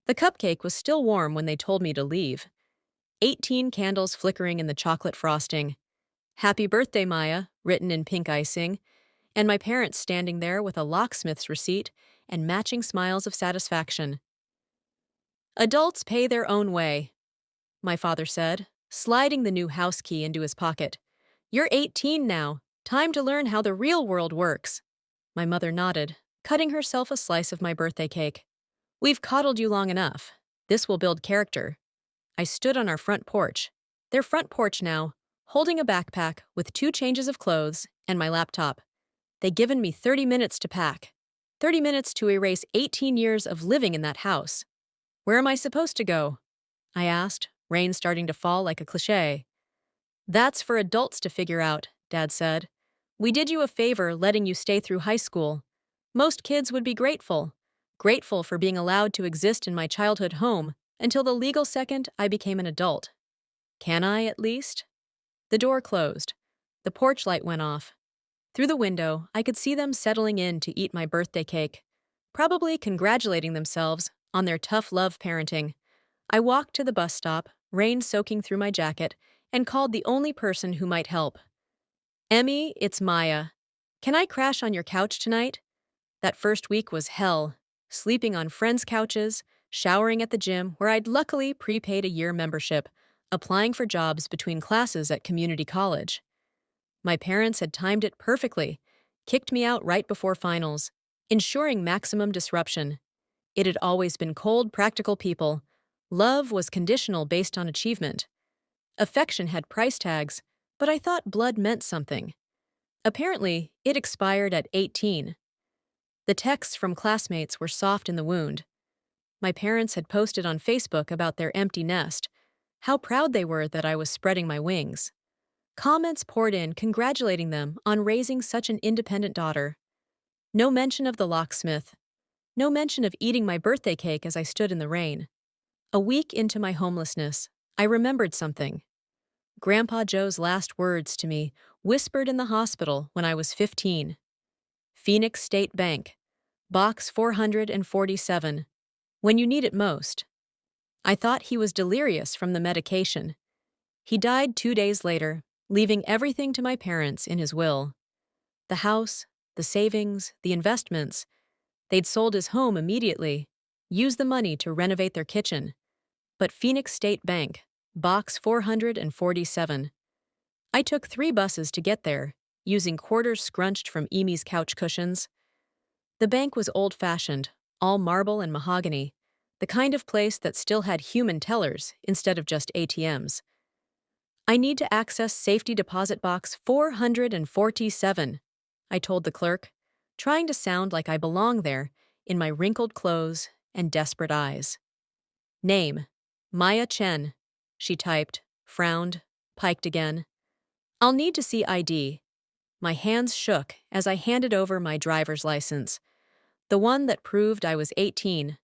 The cupcake was still warm when they told me to leave. 18 candles flickering in the chocolate frosting. Happy birthday, Maya, written in pink icing, and my parents standing there with a locksmith's receipt and matching smiles of satisfaction. Adults pay their own way, my father said, sliding the new house key into his pocket. You're 18 now. Time to learn how the real world works. My mother nodded, cutting herself a slice of my birthday cake. We've coddled you long enough. This will build character. I stood on our front porch. Their front porch now, holding a backpack with 2 changes of clothes and my laptop. They'd given me 30 minutes to pack. 30 minutes to erase 18 years of living in that house. Where am I supposed to go? I asked, rain starting to fall like a cliché. That's for adults to figure out, Dad said. We did you a favor letting you stay through high school. Most kids would be grateful. Grateful for being allowed to exist in my childhood home until the legal second I became an adult. Can I, at least? The door closed. The porch light went off. Through the window, I could see them settling in to eat my birthday cake, probably congratulating themselves on their tough love parenting. I walked to the bus stop, rain soaking through my jacket, and called the only person who might help. Emmy, it's Maya. Can I crash on your couch tonight? That first week was hell, sleeping on friends' couches, showering at the gym where I'd luckily prepaid a year membership, applying for jobs between classes at community college. My parents had timed it perfectly, kicked me out right before finals, ensuring maximum disruption. It had always been cold, practical people. Love was conditional based on achievement. Affection had price tags, but I thought blood meant something. Apparently, it expired at 18. The texts from classmates were soft in the wound. My parents had posted on Facebook about their empty nest, how proud they were that I was spreading my wings. Comments poured in congratulating them on raising such an independent daughter. No mention of the locksmith. No mention of eating my birthday cake as I stood in the rain. A week into my homelessness, I remembered something. Grandpa Joe's last words to me, whispered in the hospital when I was 15. Phoenix State Bank, Box 447. When you need it most. I thought he was delirious from the medication. He died 2 days later, leaving everything to my parents in his will. The house, the savings, the investments. They'd sold his home immediately, used the money to renovate their kitchen. But Phoenix State Bank, Box 447. I took 3 buses to get there, using quarters scrunched from Amy's couch cushions. The bank was old-fashioned, all marble and mahogany, the kind of place that still had human tellers instead of just ATMs. I need to access safety deposit box 447, I told the clerk, trying to sound like I belong there in my wrinkled clothes and desperate eyes. Name, Maya Chen, she typed, frowned, piked again. I'll need to see ID. My hands shook as I handed over my driver's license, the one that proved I was 18,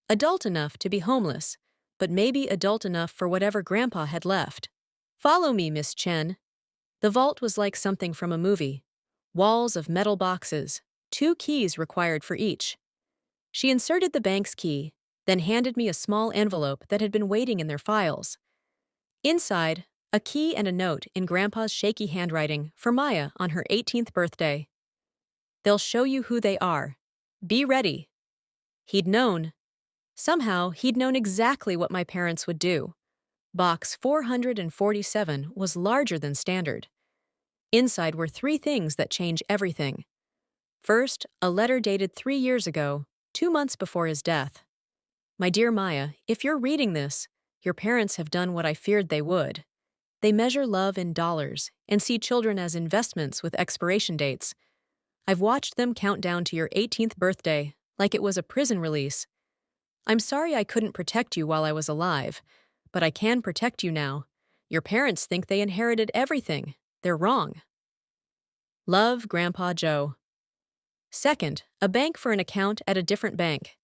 adult enough to be homeless, but maybe adult enough for whatever Grandpa had left. Follow me, Miss Chen. The vault was like something from a movie. Walls of metal boxes, 2 keys required for each. She inserted the bank's key, then handed me a small envelope that had been waiting in their files. Inside, a key and a note in Grandpa's shaky handwriting for Maya on her 18th birthday. They'll show you who they are. Be ready. He'd known. Somehow, he'd known exactly what my parents would do. Box 447 was larger than standard. Inside were 3 things that change everything. First, a letter dated 3 years ago, 2 months before his death. My dear Maya, if you're reading this, your parents have done what I feared they would. They measure love in dollars and see children as investments with expiration dates. I've watched them count down to your 18th birthday like it was a prison release. I'm sorry I couldn't protect you while I was alive, but I can protect you now. Your parents think they inherited everything. They're wrong. Love, Grandpa Joe. Second, a bank for an account at a different bank.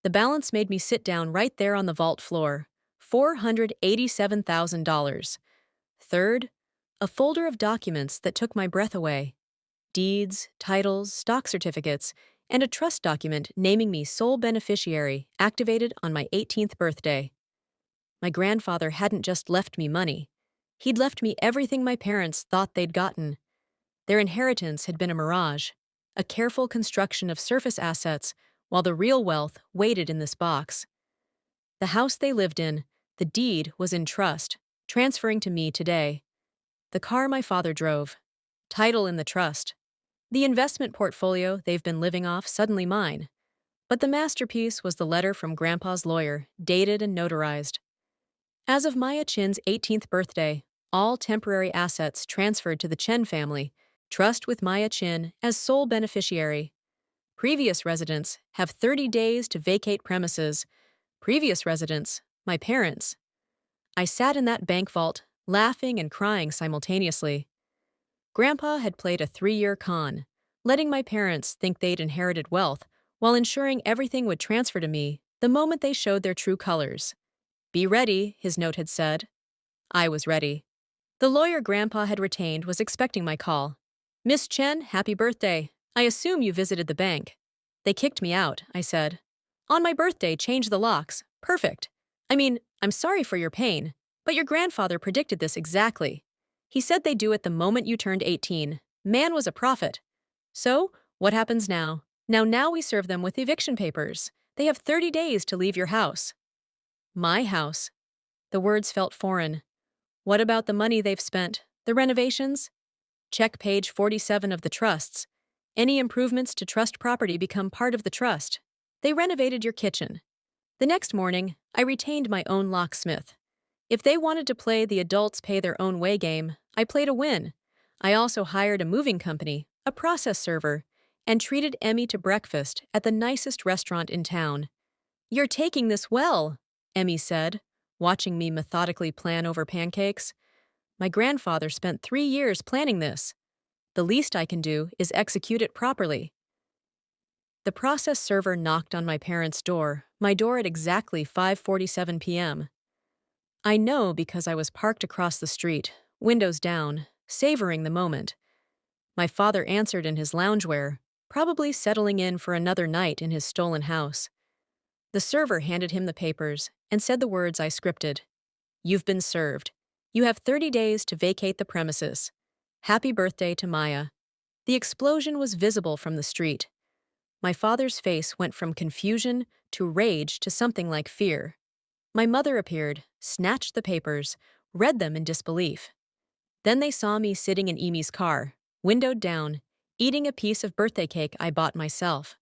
The balance made me sit down right there on the vault floor. $487,000. Third, a folder of documents that took my breath away. Deeds, titles, stock certificates, and a trust document naming me sole beneficiary activated on my 18th birthday. My grandfather hadn't just left me money. He'd left me everything my parents thought they'd gotten. Their inheritance had been a mirage, a careful construction of surface assets, while the real wealth waited in this box. The house they lived in, the deed was in trust, transferring to me today. The car my father drove, title in the trust. The investment portfolio they've been living off suddenly mine. But the masterpiece was the letter from Grandpa's lawyer, dated and notarized. As of Maya Chin's 18th birthday, all temporary assets transferred to the Chen family, trust with Maya Chin as sole beneficiary. Previous residents have 30 days to vacate premises. Previous residents, my parents. I sat in that bank vault, laughing and crying simultaneously. Grandpa had played a 3-year con, letting my parents think they'd inherited wealth while ensuring everything would transfer to me the moment they showed their true colors. Be ready, his note had said. I was ready. The lawyer Grandpa had retained was expecting my call. Miss Chen, happy birthday. I assume you visited the bank. They kicked me out, I said. On my birthday, change the locks. Perfect. I mean, I'm sorry for your pain, but your grandfather predicted this exactly. He said they'd do it the moment you turned 18. Man was a prophet. So, what happens now? Now we serve them with eviction papers. They have 30 days to leave your house. My house. The words felt foreign. What about the money they've spent? The renovations? Check page 47 of the trusts. Any improvements to trust property become part of the trust. They renovated your kitchen. The next morning, I retained my own locksmith. If they wanted to play the adults pay their own way game, I played a win. I also hired a moving company, a process server, and treated Emmy to breakfast at the nicest restaurant in town. You're taking this well, Emmy said, watching me methodically plan over pancakes. My grandfather spent 3 years planning this. The least I can do is execute it properly. The process server knocked on my parents' door, my door at exactly 5:47 p.m. I know because I was parked across the street, windows down, savoring the moment. My father answered in his loungewear, probably settling in for another night in his stolen house. The server handed him the papers and said the words I scripted. You've been served. You have 30 days to vacate the premises. Happy birthday to Maya. The explosion was visible from the street. My father's face went from confusion to rage to something like fear. My mother appeared, snatched the papers, read them in disbelief. Then they saw me sitting in Amy's car, windowed down, eating a piece of birthday cake I bought myself.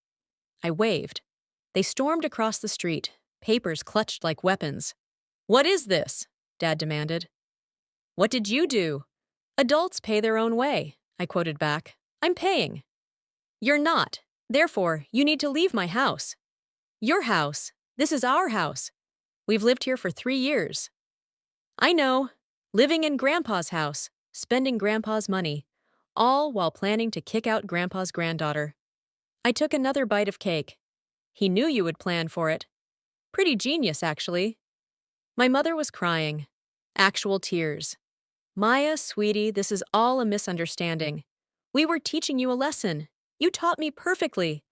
I waved. They stormed across the street, papers clutched like weapons. What is this? Dad demanded. What did you do? Adults pay their own way, I quoted back. I'm paying. You're not. Therefore, you need to leave my house. Your house. This is our house. We've lived here for 3 years. I know. Living in Grandpa's house, spending Grandpa's money, all while planning to kick out Grandpa's granddaughter. I took another bite of cake. He knew you would plan for it. Pretty genius, actually. My mother was crying. Actual tears. Maya, sweetie, this is all a misunderstanding. We were teaching you a lesson. You taught me perfectly.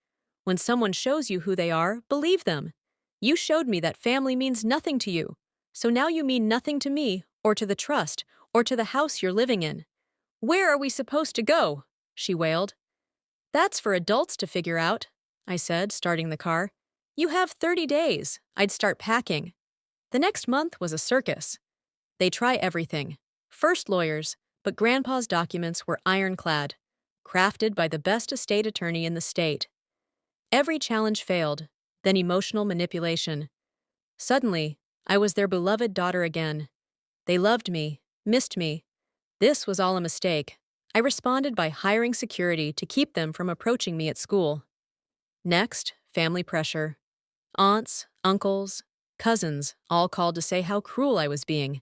When someone shows you who they are, believe them. You showed me that family means nothing to you. So now you mean nothing to me, or to the trust, or to the house you're living in. Where are we supposed to go? She wailed. That's for adults to figure out, I said, starting the car. You have 30 days. I'd start packing. The next month was a circus. They try everything. First lawyers, but Grandpa's documents were ironclad, crafted by the best estate attorney in the state. Every challenge failed, then emotional manipulation. Suddenly, I was their beloved daughter again. They loved me, missed me. This was all a mistake. I responded by hiring security to keep them from approaching me at school. Next, family pressure. Aunts, uncles, cousins all called to say how cruel I was being.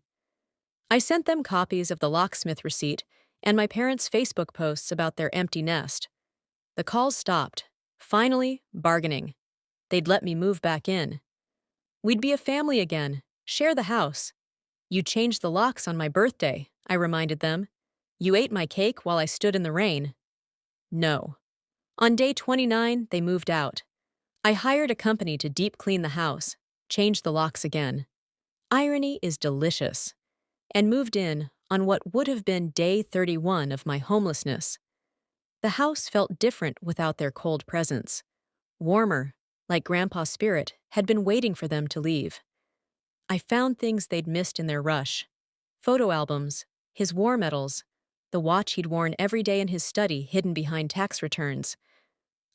I sent them copies of the locksmith receipt and my parents' Facebook posts about their empty nest. The calls stopped. Finally, bargaining. They'd let me move back in. We'd be a family again, share the house. You changed the locks on my birthday, I reminded them. You ate my cake while I stood in the rain. No. On day 29, they moved out. I hired a company to deep clean the house, change the locks again. Irony is delicious. And moved in on what would have been day 31 of my homelessness. The house felt different without their cold presence. Warmer, like Grandpa's spirit had been waiting for them to leave. I found things they'd missed in their rush. Photo albums, his war medals, the watch he'd worn every day in his study hidden behind tax returns.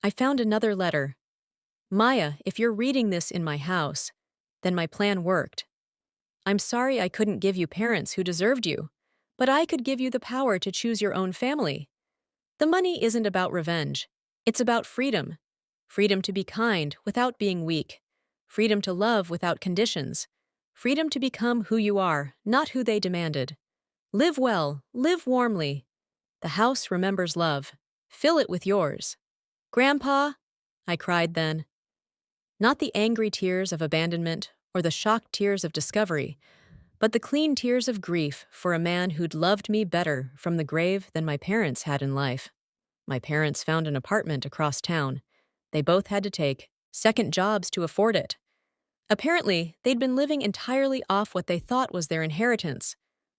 I found another letter. Maya, if you're reading this in my house, then my plan worked. I'm sorry I couldn't give you parents who deserved you, but I could give you the power to choose your own family. The money isn't about revenge. It's about freedom. Freedom to be kind without being weak. Freedom to love without conditions. Freedom to become who you are, not who they demanded. Live well, live warmly. The house remembers love. Fill it with yours. Grandpa, I cried then. Not the angry tears of abandonment or the shocked tears of discovery, but the clean tears of grief for a man who'd loved me better from the grave than my parents had in life. My parents found an apartment across town. They both had to take second jobs to afford it. Apparently, they'd been living entirely off what they thought was their inheritance.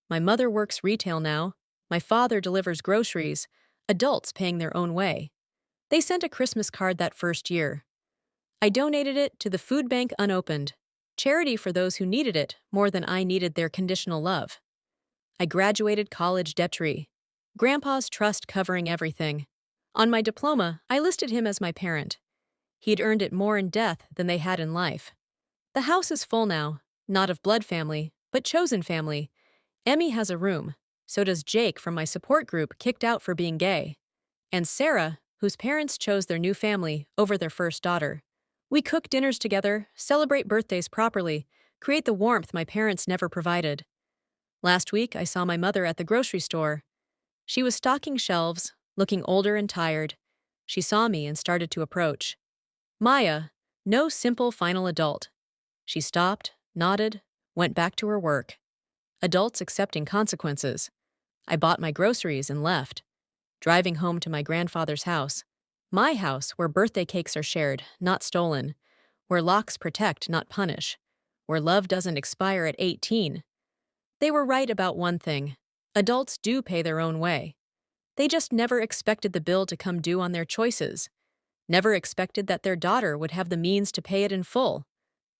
My mother works retail now. My father delivers groceries, adults paying their own way. They sent a Christmas card that first year. I donated it to the food bank unopened, charity for those who needed it more than I needed their conditional love. I graduated college debt-free, Grandpa's trust covering everything. On my diploma, I listed him as my parent. He'd earned it more in death than they had in life. The house is full now, not of blood family, but chosen family. Emmy has a room. So does Jake from my support group kicked out for being gay. And Sarah, whose parents chose their new family over their first daughter. We cook dinners together, celebrate birthdays properly, create the warmth my parents never provided. Last week, I saw my mother at the grocery store. She was stocking shelves, looking older and tired. She saw me and started to approach. Maya, no simple final adult. She stopped, nodded, went back to her work. Adults accepting consequences. I bought my groceries and left. Driving home to my grandfather's house. My house where birthday cakes are shared, not stolen. Where locks protect, not punish. Where love doesn't expire at 18. They were right about one thing. Adults do pay their own way. They just never expected the bill to come due on their choices. Never expected that their daughter would have the means to pay it in full.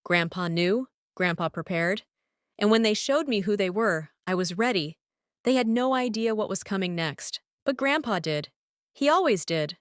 Grandpa knew, Grandpa prepared. And when they showed me who they were, I was ready. They had no idea what was coming next, but Grandpa did. He always did.